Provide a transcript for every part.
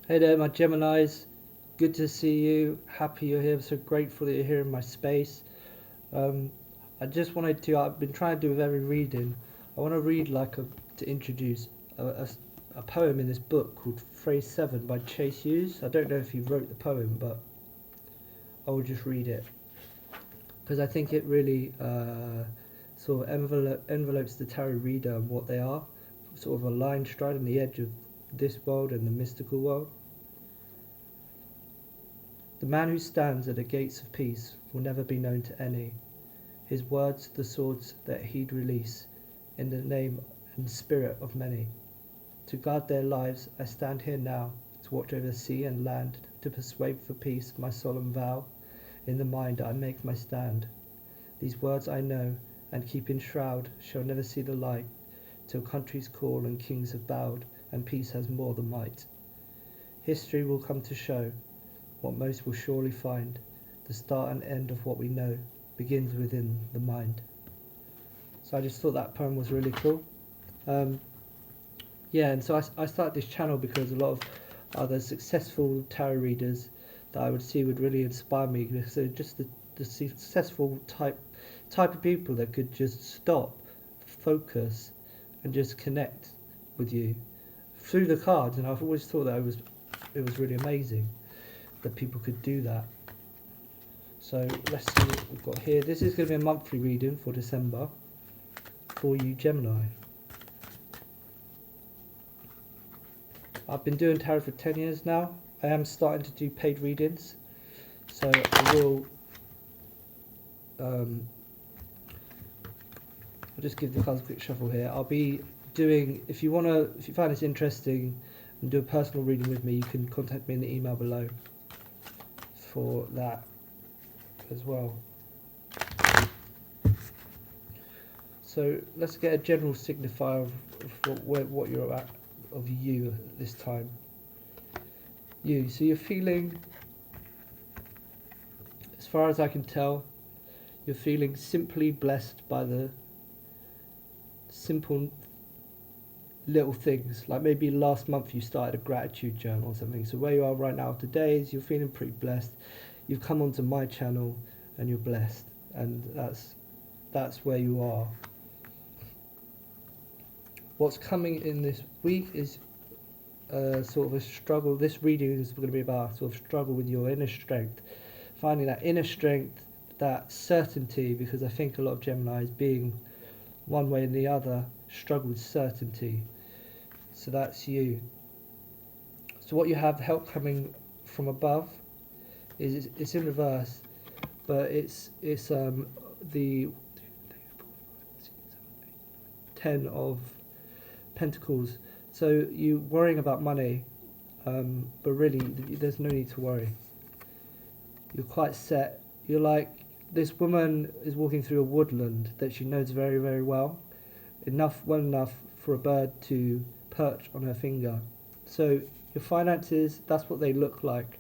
Hey there, my Geminis. Good to see you. Happy you're here. I'm so grateful that you're here in my space. Um, I just wanted to. I've been trying to do with every reading. I want to read to introduce a poem in this book called Phrase 7 by Chase Hughes. I don't know if he wrote the poem, but I will just read it because I think it really sort of envelopes the tarot reader and what they are. Sort of a line striding the edge of this world and the mystical world. The man who stands at the gates of peace will never be known to any. His words the swords that he'd release in the name and spirit of many. To guard their lives I stand here now, to watch over sea and land, to persuade for peace my solemn vow. In the mind I make my stand. These words I know, and keep in shroud, shall never see the light, till countries call and kings have bowed, and peace has more than might. History will come to show what most will surely find. The start and end of what we know begins within the mind. So I just thought that poem was really cool. And so I started this channel because a lot of other successful tarot readers that I would see would really inspire me. So just the successful type of people that could just stop, focus, and just connect with you through the cards. And I've always thought that it was really amazing that people could do that. So let's see what we've got here. This is going to be a monthly reading for December for you Gemini. I've been doing tarot for 10 years now. I am starting to do paid readings, so I will I'll just give the cards a quick shuffle here. I'll be doing, if you find this interesting and do a personal reading with me, you can contact me in the email below for that as well. So let's get a general signifier of what you're at, of you this time. You, so you're feeling, as far as I can tell, you're feeling simply blessed by the simple little things. Like maybe last month you started a gratitude journal or something. So where you are right now today is you're feeling pretty blessed. You've come onto my channel and you're blessed, and that's where you are. What's coming in this week is sort of a struggle. This reading is going to be about sort of struggle with your inner strength, finding that inner strength, that certainty, because I think a lot of Geminis, being one way and the other, struggle with certainty. So that's you. So what you have, help coming from above, is it's in reverse, but it's the 10 of Pentacles. So you worrying about money, but really there's no need to worry. You're quite set. You're like, this woman is walking through a woodland that she knows very, very well enough for a bird to perch on her finger. So your finances, that's what they look like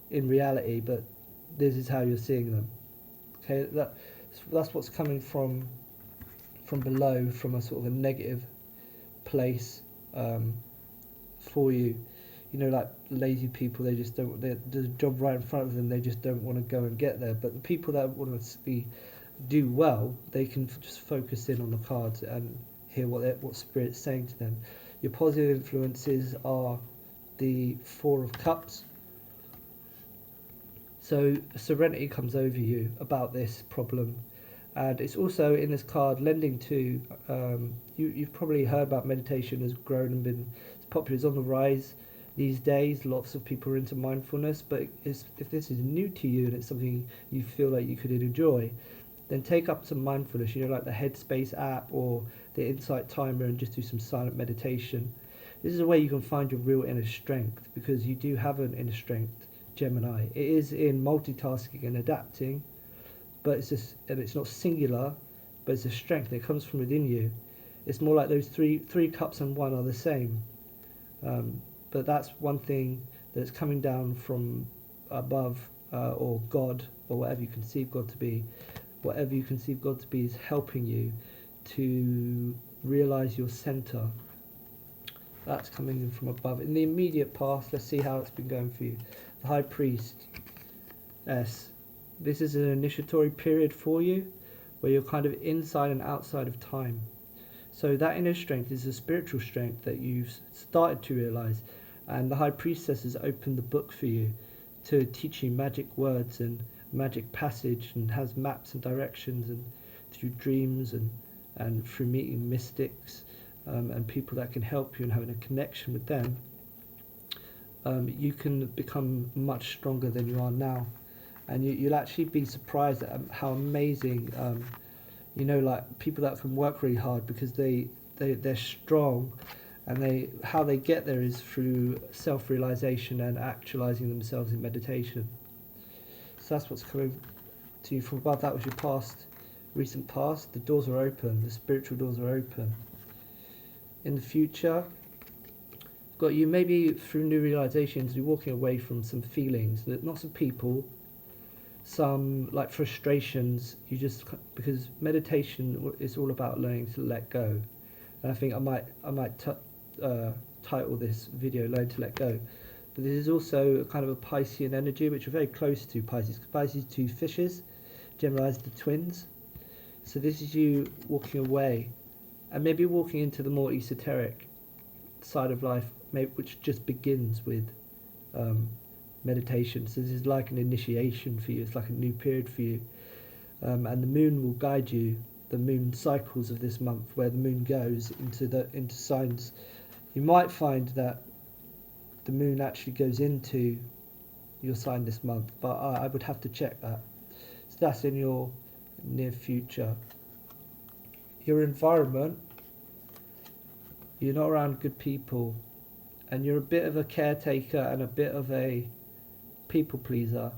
in reality, but this is how you're seeing them. Okay, that's what's coming from below, from a sort of a negative place for you. You know, like lazy people, they just don't. There's a job right in front of them. They just don't want to go and get there. But the people that want to do well, they can just focus in on the cards and hear what Spirit's saying to them. Your positive influences are the Four of Cups. So serenity comes over you about this problem, and it's also in this card lending to. You've probably heard about meditation has grown and been popular. It's on the rise these days. Lots of people are into mindfulness, but if this is new to you and it's something you feel like you could enjoy, then take up some mindfulness, like the Headspace app or the Insight Timer, and just do some silent meditation. This is a way you can find your real inner strength, because you do have an inner strength, Gemini. It is in multitasking and adapting, but it's not singular, but it's a strength that comes from within you. It's more like those three cups and one are the same. But that's one thing that's coming down from above, or God, or whatever you conceive God to be. Whatever you conceive God to be is helping you to realize your center. That's coming in from above. In the immediate past, let's see how it's been going for you. The High Priest, S. This is an initiatory period for you, where you're kind of inside and outside of time. So that inner strength is a spiritual strength that you've started to realize, and the High Priestess has opened the book for you to teach you magic words and magic passage, and has maps and directions, and through dreams and through meeting mystics and people that can help you and having a connection with them, you can become much stronger than you are now. And you'll actually be surprised at how amazing, like people that can work really hard because they're strong, and how they get there is through self-realization and actualizing themselves in meditation. So that's what's coming to you from above. That was your past, recent past. The doors are open. The spiritual doors are open. In the future, got you maybe through new realizations, you're walking away from some feelings, not some people, some like frustrations. Because meditation is all about learning to let go. And I think I might title this video "Learn to Let Go." But this is also a kind of a Piscean energy, which are very close to Pisces. Pisces, two fishes, Gemini, the twins. So this is you walking away, and maybe walking into the more esoteric side of life, which just begins with meditation. So this is like an initiation for you. It's like a new period for you, and the moon will guide you. The moon cycles of this month, where the moon goes into signs. You might find that the moon actually goes into your sign this month, but I would have to check that. So that's in your near future. Your environment, you're not around good people, and you're a bit of a caretaker and a bit of a people pleaser.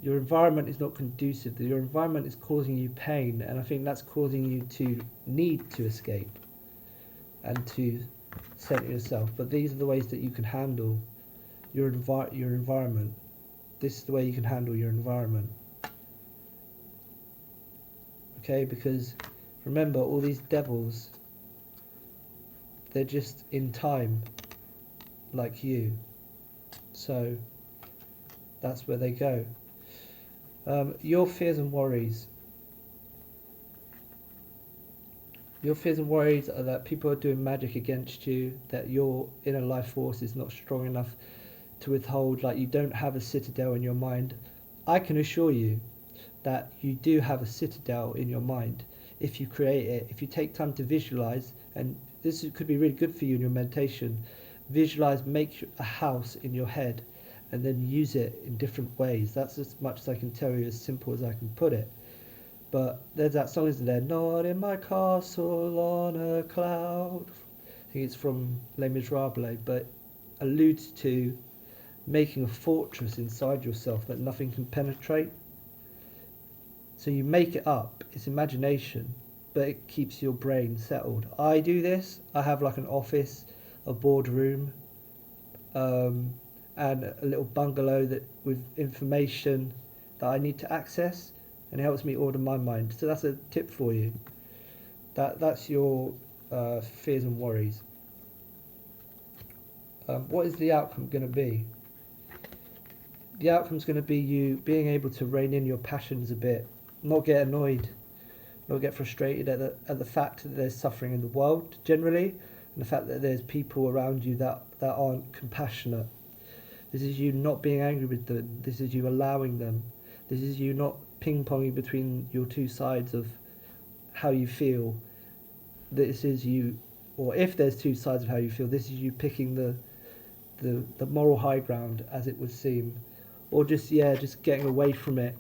Your environment is not conducive. Your environment is causing you pain, and I think that's causing you to need to escape and to center yourself. But these are the ways that you can handle your environment. This is the way you can handle your environment. Okay, because remember, all these devils, they're just in time, like you. So that's where they go. Your fears and worries. Your fears and worries are that people are doing magic against you, that your inner life force is not strong enough to withhold, like you don't have a citadel in your mind. I can assure you that you do have a citadel in your mind if you create it, if you take time to visualize, and this could be really good for you in your meditation. Visualize, make a house in your head, and then use it in different ways. That's as much as I can tell you, as simple as I can put it. But there's that song, isn't there? Not in my castle on a cloud. I think it's from Les Miserables, but alludes to making a fortress inside yourself that nothing can penetrate. So you make it up, it's imagination, but it keeps your brain settled. I do this. I have like an office, a boardroom, and a little bungalow with information that I need to access, and it helps me order my mind. So that's a tip for you. That's your fears and worries. What is the outcome going to be? The outcome's going to be you being able to rein in your passions a bit, not get annoyed, not get frustrated at the fact that there's suffering in the world generally, and the fact that there's people around you that aren't compassionate. This is you not being angry with them. This is you allowing them. This is you not ping-ponging between your two sides of how you feel. This is you, or if there's two sides of how you feel, this is you picking the moral high ground, as it would seem, or just getting away from it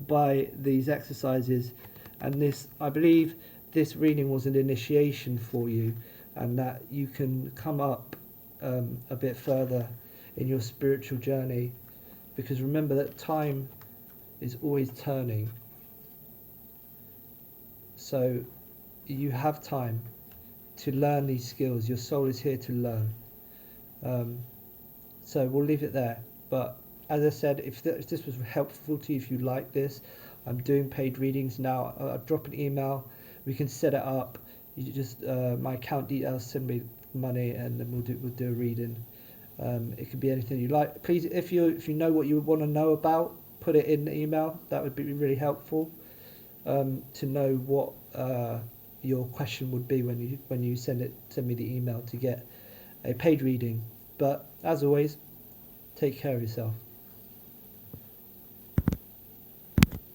by these exercises. And this, I believe, this reading was an initiation for you, and that you can come up a bit further in your spiritual journey, because remember that time is always turning. So you have time to learn these skills. Your soul is here to learn. So we'll leave it there. But as I said, if this was helpful to you, if you like this, I'm doing paid readings now. I'll drop an email. We can set it up. You just my account details. Send me money, and then we'll do a reading. It could be anything you like. Please, if you know what you want to know about, put it in the email. That would be really helpful to know what your question would be when you send me the email to get a paid reading. But as always, take care of yourself.